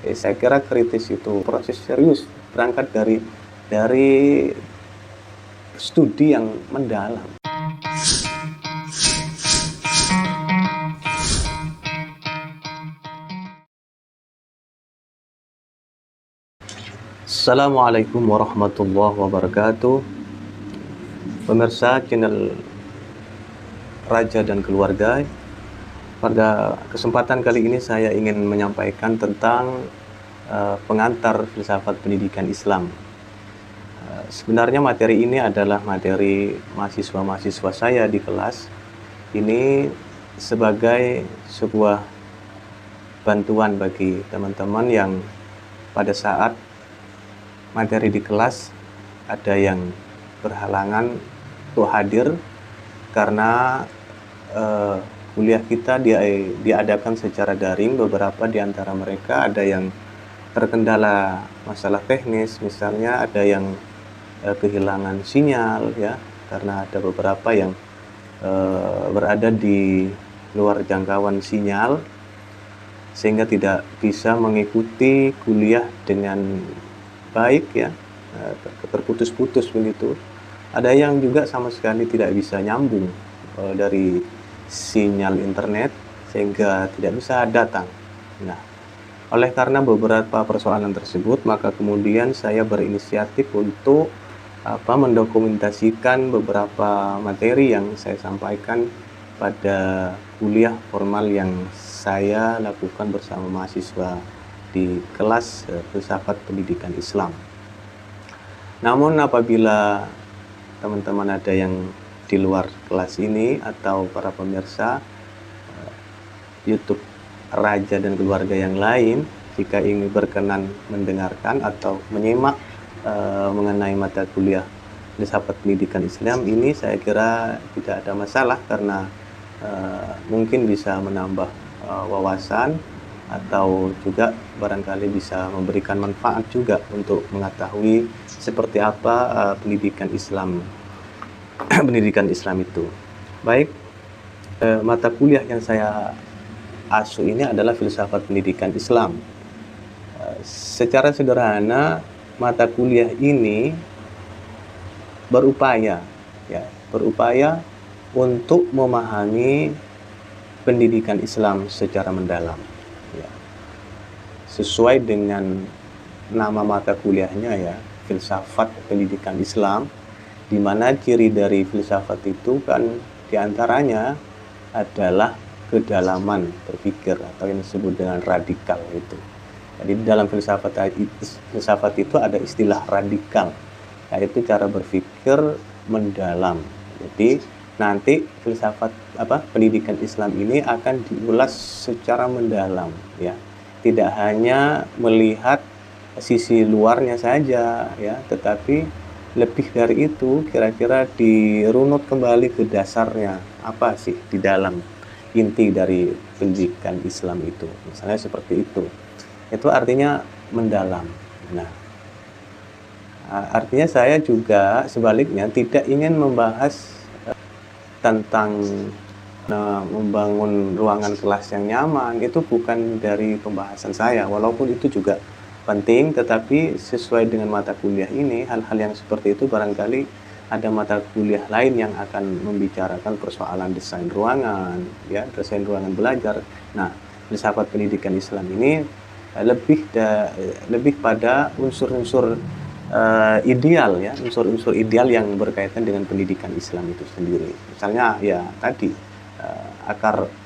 Saya kira kritis itu proses serius, berangkat dari studi yang mendalam. Assalamualaikum warahmatullahi wabarakatuh. Pemirsa channel Raja dan Keluarga, pada kesempatan kali ini saya ingin menyampaikan tentang pengantar filsafat pendidikan Islam. Sebenarnya materi ini adalah materi mahasiswa-mahasiswa saya di kelas. Ini sebagai sebuah bantuan bagi teman-teman yang pada saat materi di kelas ada yang berhalangan untuk hadir karena kuliah kita diadakan secara daring. Beberapa di antara mereka ada yang terkendala masalah teknis, misalnya ada yang kehilangan sinyal ya, karena ada beberapa yang berada di luar jangkauan sinyal sehingga tidak bisa mengikuti kuliah dengan baik ya, terputus-putus begitu. Ada yang juga sama sekali tidak bisa nyambung dari sinyal internet sehingga tidak bisa datang. Nah, oleh karena beberapa persoalan tersebut, maka kemudian saya berinisiatif untuk mendokumentasikan beberapa materi yang saya sampaikan pada kuliah formal yang saya lakukan bersama mahasiswa di kelas filsafat pendidikan Islam. Namun apabila teman-teman ada yang di luar kelas ini atau para pemirsa YouTube Raja dan Keluarga yang lain, jika ingin berkenan mendengarkan atau menyimak mengenai mata kuliah filsafat pendidikan Islam ini, saya kira tidak ada masalah karena mungkin bisa menambah wawasan atau juga barangkali bisa memberikan manfaat juga untuk mengetahui seperti apa pendidikan Islam itu. Baik, mata kuliah yang saya asuh ini adalah filsafat pendidikan Islam. Secara sederhana, mata kuliah ini berupaya untuk memahami pendidikan Islam secara mendalam. Ya. Sesuai dengan nama mata kuliahnya ya, filsafat pendidikan Islam, di mana ciri dari filsafat itu kan diantaranya adalah kedalaman berpikir atau yang disebut dengan radikal itu. Jadi dalam filsafat itu ada istilah radikal, yaitu cara berpikir mendalam. Jadi nanti filsafat pendidikan Islam ini akan diulas secara mendalam ya. Tidak hanya melihat sisi luarnya saja ya, tetapi lebih dari itu kira-kira dirunut kembali ke dasarnya apa sih di dalam inti dari pendidikan Islam itu. Misalnya seperti itu. Itu artinya mendalam. Nah, artinya saya juga sebaliknya tidak ingin membahas tentang membangun ruangan kelas yang nyaman. Itu bukan dari pembahasan saya, walaupun itu juga penting, tetapi sesuai dengan mata kuliah ini, hal-hal yang seperti itu barangkali ada mata kuliah lain yang akan membicarakan persoalan desain ruangan, ya, desain ruangan belajar. Nah, filsafat pendidikan Islam ini lebih pada unsur-unsur ideal ya, unsur-unsur ideal yang berkaitan dengan pendidikan Islam itu sendiri. Misalnya ya tadi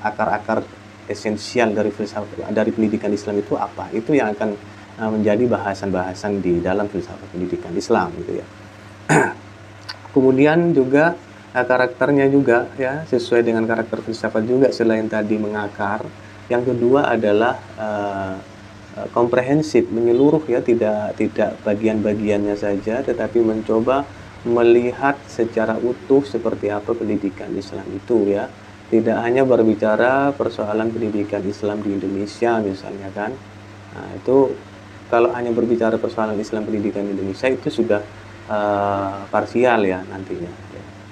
akar-akar esensial dari pendidikan Islam itu apa? Itu yang akan menjadi bahasan-bahasan di dalam filsafat pendidikan Islam gitu ya. Kemudian juga karakternya juga ya sesuai dengan karakter filsafat juga, selain tadi mengakar. Yang kedua adalah komprehensif, menyeluruh ya, tidak bagian-bagiannya saja, tetapi mencoba melihat secara utuh seperti apa pendidikan Islam itu ya. Tidak hanya berbicara persoalan pendidikan Islam di Indonesia misalnya kan. Nah, itu kalau hanya berbicara persoalan Islam pendidikan Indonesia itu sudah parsial ya nantinya.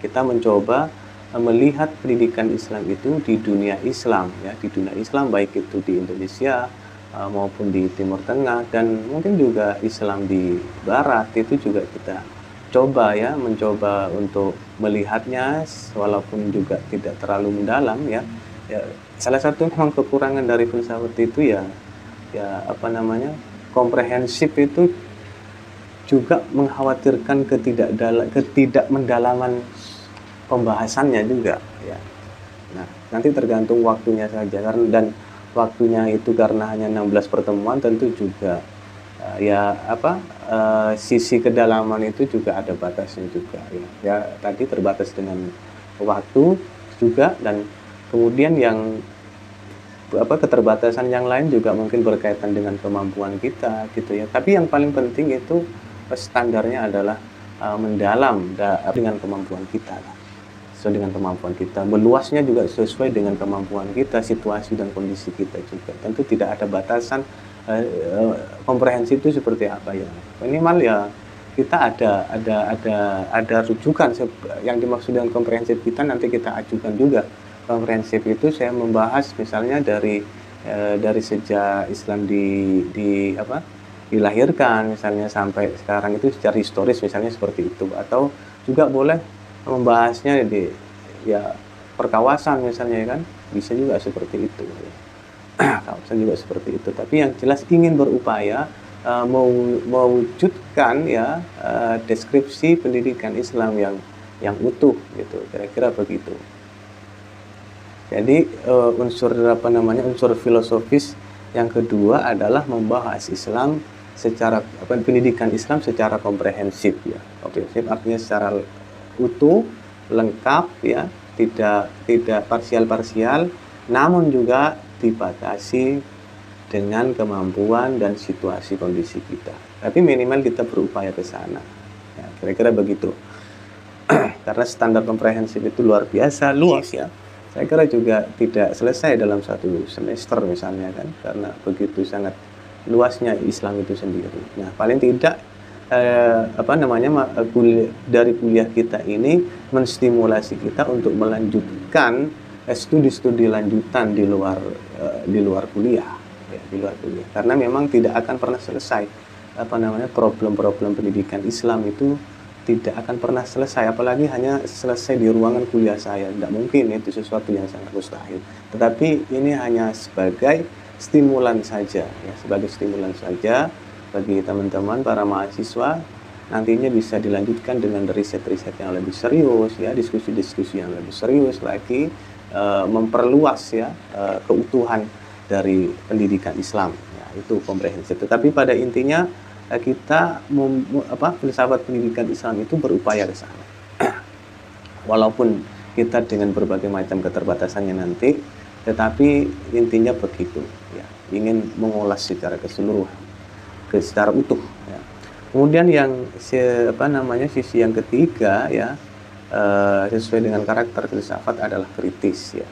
Kita mencoba melihat pendidikan Islam itu di dunia Islam ya, di dunia Islam baik itu di Indonesia maupun di Timur Tengah dan mungkin juga Islam di Barat itu juga kita mencoba untuk melihatnya walaupun juga tidak terlalu mendalam ya. Ya, salah satu memang kekurangan dari filsafat itu komprehensif itu juga mengkhawatirkan ketidakmendalaman pembahasannya juga ya. Nah, nanti tergantung waktunya saja dan waktunya itu karena hanya 16 pertemuan tentu juga sisi kedalaman itu juga ada batasnya juga ya. Ya tadi terbatas dengan waktu juga dan kemudian yang keterbatasan yang lain juga mungkin berkaitan dengan kemampuan kita gitu ya. Tapi yang paling penting itu standarnya adalah mendalam dengan kemampuan kita lah. Sesuai dengan kemampuan kita, meluasnya juga sesuai dengan kemampuan kita, situasi dan kondisi kita juga. Tentu tidak ada batasan komprehensif itu seperti apa ya. Minimal ya kita ada rujukan yang dimaksud dengan komprehensif kita nanti kita ajukan juga. Komprehensif itu saya membahas misalnya dari sejak Islam dilahirkan misalnya sampai sekarang itu secara historis misalnya seperti itu, atau juga boleh membahasnya di perkawasan misalnya kan bisa juga seperti itu ya. Kawasan juga seperti itu, tapi yang jelas ingin berupaya mewujudkan deskripsi pendidikan Islam yang utuh gitu, kira-kira begitu. Jadi unsur filosofis yang kedua adalah membahas Islam secara pendidikan Islam secara komprehensif ya. Komprehensif artinya secara utuh, lengkap ya, tidak parsial-parsial, namun juga dibatasi dengan kemampuan dan situasi kondisi kita. Tapi minimal kita berupaya ke sana. Ya, kira-kira begitu. Karena standar komprehensif itu luar biasa luas ya. Saya kira juga tidak selesai dalam satu semester misalnya kan, karena begitu sangat luasnya Islam itu sendiri. Nah, paling tidak dari kuliah kita ini menstimulasi kita untuk melanjutkan studi-studi lanjutan di luar kuliah ya, di luar kuliah. Karena memang tidak akan pernah selesai problem-problem pendidikan Islam itu tidak akan pernah selesai, apalagi hanya selesai di ruangan kuliah saya. Tidak mungkin, itu sesuatu yang sangat mustahil. Tetapi ini hanya sebagai stimulan saja ya, sebagai stimulan saja bagi teman-teman para mahasiswa, nantinya bisa dilanjutkan dengan riset-riset yang lebih serius ya, diskusi-diskusi yang lebih serius lagi, memperluas ya keutuhan dari pendidikan Islam ya, itu komprehensif. Tetapi pada intinya kita filsafat pendidikan Islam itu berupaya ke sana. Walaupun kita dengan berbagai macam keterbatasannya nanti, tetapi intinya begitu ya, ingin mengulas secara keseluruhan, secara utuh ya. Kemudian yang sisi yang ketiga ya, sesuai dengan karakter filsafat adalah kritis ya.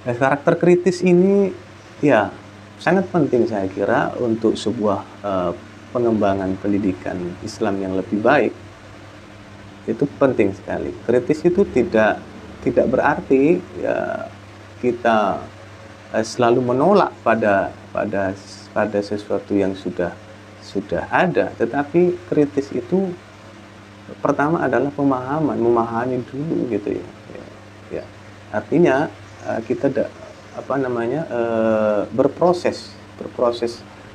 Nah, karakter kritis ini ya sangat penting saya kira untuk sebuah pengembangan pendidikan Islam yang lebih baik. Itu penting sekali. Kritis itu tidak berarti ya kita selalu menolak pada sesuatu yang sudah ada, tetapi kritis itu pertama adalah memahami dulu gitu ya. Ya. Artinya kita berproses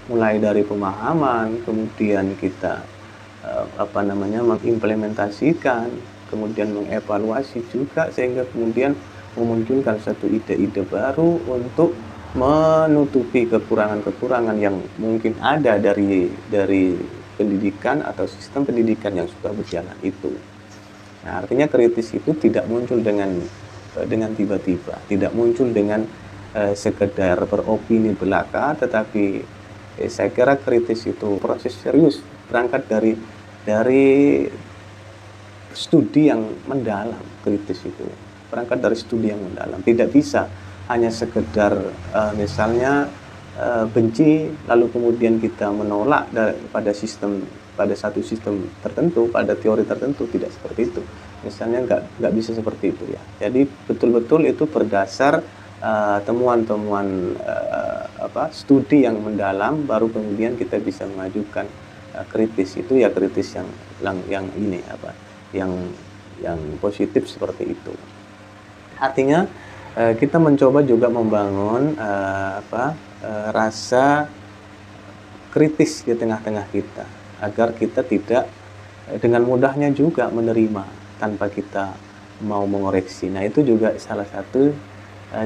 mulai dari pemahaman, kemudian kita mengimplementasikan, kemudian mengevaluasi juga, sehingga kemudian memunculkan satu ide-ide baru untuk menutupi kekurangan-kekurangan yang mungkin ada dari pendidikan atau sistem pendidikan yang sudah berjalan itu. Nah, artinya kritis itu tidak muncul dengan tiba-tiba, tidak muncul dengan sekedar beropini belaka, tetapi saya kira kritis itu proses serius, berangkat dari studi yang mendalam. Kritis itu berangkat dari studi yang mendalam, tidak bisa hanya sekedar misalnya benci lalu kemudian kita menolak pada satu sistem tertentu, pada teori tertentu. Tidak seperti itu, misalnya nggak bisa seperti itu ya. Jadi betul-betul itu berdasar temuan-temuan studi yang mendalam, baru kemudian kita bisa mengajukan kritis. Itu ya kritis yang ini yang positif seperti itu. Artinya kita mencoba juga membangun rasa kritis di tengah-tengah kita, agar kita tidak dengan mudahnya juga menerima tanpa kita mau mengoreksi. Nah, itu juga salah satu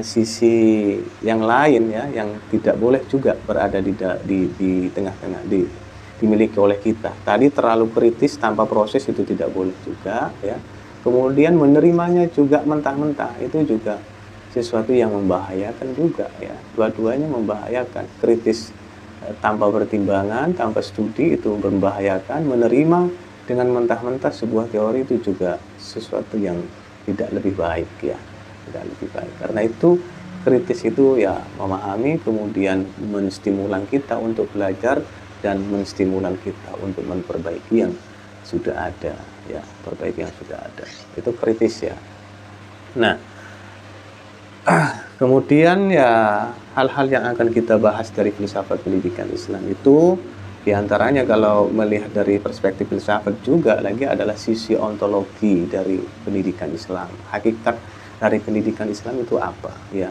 sisi yang lain ya, yang tidak boleh juga berada di tengah-tengah, dimiliki oleh kita. Tadi terlalu kritis tanpa proses itu tidak boleh juga ya. Kemudian menerimanya juga mentah-mentah, itu juga sesuatu yang membahayakan juga ya. Dua-duanya membahayakan. Kritis tanpa pertimbangan, tanpa studi itu membahayakan. Menerima dengan mentah-mentah sebuah teori itu juga sesuatu yang tidak lebih baik ya. Tidak lebih baik. Karena itu kritis itu ya memahami, kemudian menstimulan kita untuk belajar dan menstimulan kita untuk memperbaiki yang sudah ada ya, perbaiki yang sudah ada. Itu kritis ya. Nah, kemudian ya hal-hal yang akan kita bahas dari filsafat pendidikan Islam itu diantaranya, kalau melihat dari perspektif filsafat juga lagi, adalah sisi ontologi dari pendidikan Islam. Hakikat dari pendidikan Islam itu apa ya,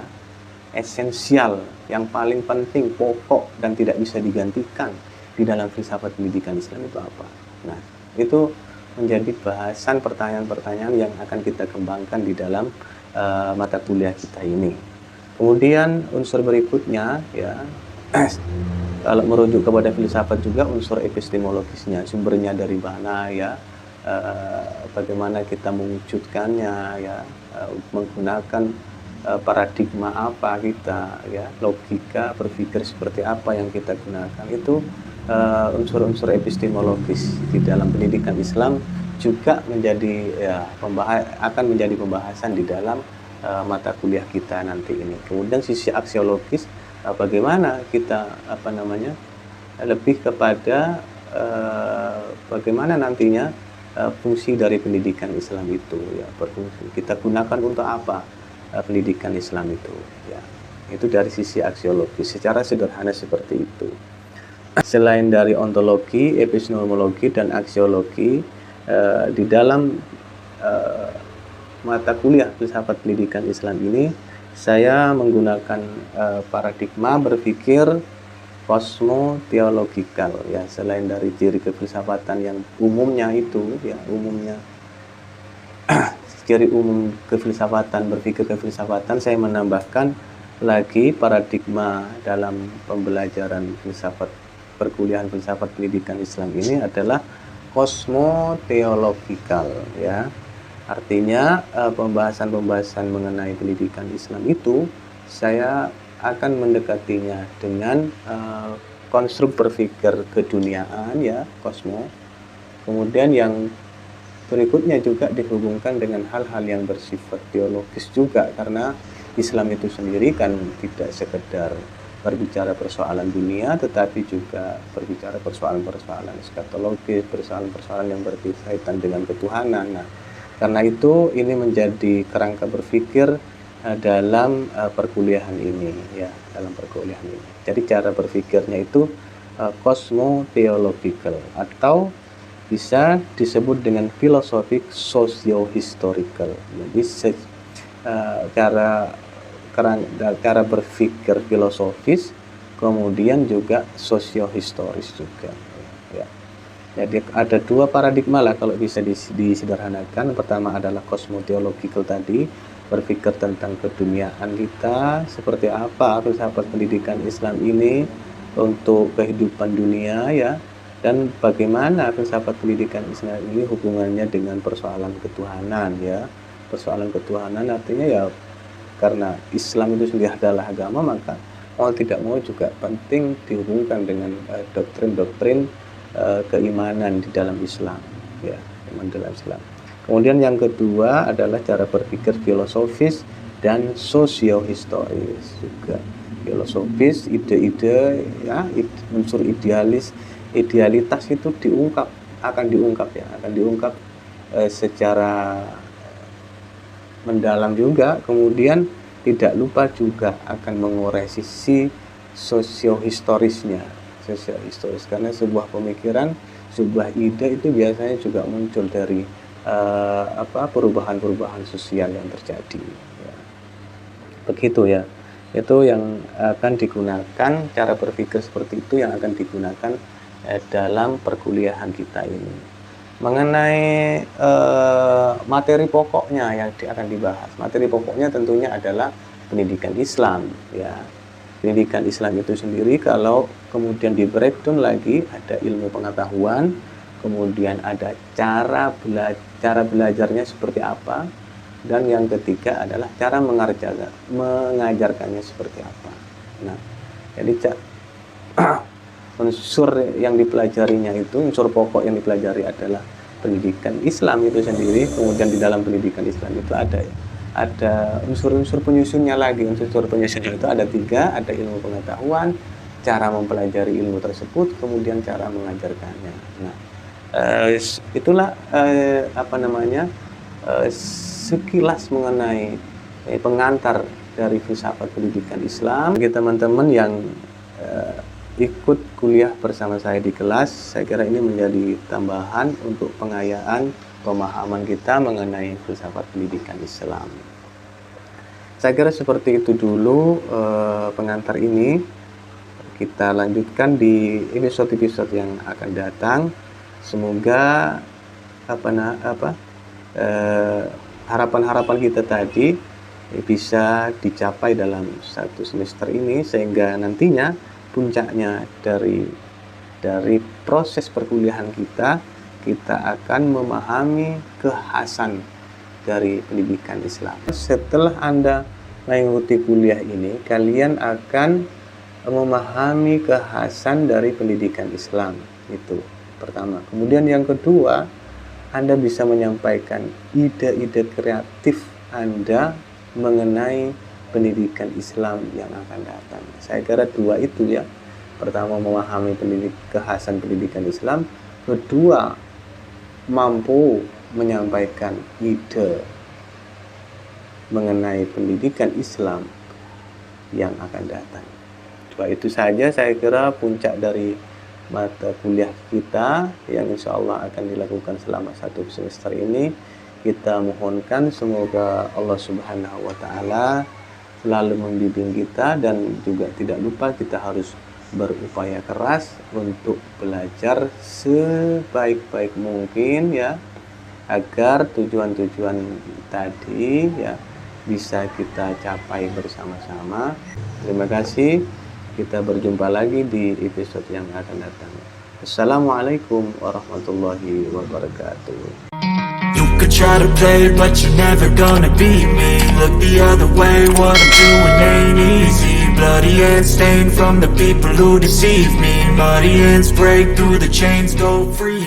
esensial, yang paling penting, pokok dan tidak bisa digantikan di dalam filsafat pendidikan Islam itu apa. Nah, itu menjadi bahasan pertanyaan-pertanyaan yang akan kita kembangkan di dalam mata kuliah kita ini. Kemudian unsur berikutnya ya, kalau merujuk kepada filsafat juga unsur epistemologisnya, sumbernya dari mana ya, bagaimana kita mewujudkannya ya, menggunakan paradigma apa kita ya, logika berpikir seperti apa yang kita gunakan. Itu unsur-unsur epistemologis di dalam pendidikan Islam juga menjadi akan menjadi pembahasan di dalam mata kuliah kita nanti ini. Kemudian sisi aksiologis, bagaimana kita lebih kepada bagaimana nantinya fungsi dari pendidikan Islam itu ya, berfungsi, kita gunakan untuk apa pendidikan Islam itu ya. Itu dari sisi aksiologis secara sederhana seperti itu. Selain dari ontologi, epistemologi dan aksiologi, di dalam mata kuliah filsafat pendidikan Islam ini saya menggunakan paradigma berpikir kosmoteologikal ya. Selain dari ciri kefilsafatan yang umumnya itu ya, umumnya ciri umum kefilsafatan, berpikir kefilsafatan, saya menambahkan lagi paradigma dalam pembelajaran filsafat, perkuliahan filsafat pendidikan Islam ini adalah kosmoteologikal ya. Artinya pembahasan-pembahasan mengenai pendidikan Islam itu saya akan mendekatinya dengan konstruk berpikir keduniaan ya, kosmo. Kemudian yang berikutnya juga dihubungkan dengan hal-hal yang bersifat teologis juga, karena Islam itu sendiri kan tidak sekedar berbicara persoalan dunia, tetapi juga berbicara persoalan-persoalan eskatologis, persoalan-persoalan yang berkaitan dengan ketuhanan. Nah, karena itu ini menjadi kerangka berpikir dalam perkuliahan ini ya, dalam perkuliahan ini. Jadi cara berpikirnya itu cosmotheological, atau bisa disebut dengan filosofik socio-historical. Jadi cara berpikir filosofis, kemudian juga socio-historis juga ya. Jadi ada dua paradigma lah kalau bisa disederhanakan. Pertama adalah cosmotheological tadi, berpikir tentang keduniaan kita, seperti apa filsafat pendidikan Islam ini untuk kehidupan dunia ya, dan bagaimana filsafat pendidikan Islam ini hubungannya dengan persoalan ketuhanan ya. Persoalan ketuhanan artinya ya, karena Islam itu sendiri adalah agama, maka mau tidak mau juga penting dihubungkan dengan doktrin-doktrin keimanan di dalam Islam ya, iman dalam Islam. Kemudian yang kedua adalah cara berpikir filosofis dan sosiohistoris juga. Filosofis, ide-ide ya, unsur idealitas itu akan diungkap secara mendalam juga. Kemudian tidak lupa juga akan mengurai sisi sosiohistorisnya. Sosiohistoris, karena sebuah pemikiran, sebuah ide itu biasanya juga muncul dari perubahan-perubahan sosial yang terjadi. Ya. Begitu ya. Itu yang akan digunakan, cara berpikir seperti itu yang akan digunakan dalam perkuliahan kita ini. Mengenai materi pokoknya yang akan dibahas, materi pokoknya tentunya adalah pendidikan Islam. Ya, pendidikan Islam itu sendiri kalau kemudian di breakdown lagi ada ilmu pengetahuan, kemudian ada cara belajarnya seperti apa, dan yang ketiga adalah cara mengajarkannya seperti apa. Nah, jadi unsur yang dipelajarinya itu, unsur pokok yang dipelajari adalah pendidikan Islam itu sendiri. Kemudian di dalam pendidikan Islam itu ada unsur-unsur penyusunnya lagi. Unsur penyusunnya itu ada 3, ada ilmu pengetahuan, cara mempelajari ilmu tersebut, kemudian cara mengajarkannya. Nah, itulah sekilas mengenai pengantar dari filsafat pendidikan Islam. Bagi teman-teman yang ikut kuliah bersama saya di kelas, saya kira ini menjadi tambahan untuk pengayaan pemahaman kita mengenai filsafat pendidikan Islam. Saya kira seperti itu dulu pengantar ini. Kita lanjutkan di episode-episode yang akan datang. Semoga harapan-harapan kita tadi bisa dicapai dalam satu semester ini, sehingga nantinya puncaknya dari proses perkuliahan kita akan memahami kekhasan dari pendidikan Islam. Setelah Anda mengikuti kuliah ini, kalian akan memahami kekhasan dari pendidikan Islam. Itu pertama. Kemudian yang kedua, Anda bisa menyampaikan ide-ide kreatif Anda mengenai pendidikan Islam yang akan datang. Saya kira 2 itu ya. Pertama, memahami kekhasan pendidikan Islam. Kedua, mampu menyampaikan ide mengenai pendidikan Islam yang akan datang. 2 itu saja saya kira puncak dari mata kuliah kita yang insya Allah akan dilakukan selama 1 semester ini. Kita mohonkan semoga Allah Subhanahu wa Ta'ala selalu membimbing kita, dan juga tidak lupa kita harus berupaya keras untuk belajar sebaik-baik mungkin ya, agar tujuan-tujuan tadi ya bisa kita capai bersama-sama. Terima kasih. Kita berjumpa lagi di episode yang akan datang. Assalamualaikum warahmatullahi wabarakatuh. You could try to play, but you're never gonna beat me. Look the other way, what I'm doing ain't easy. Bloody hands stained from the people who deceive me. Muddy hands break through the chains, go free.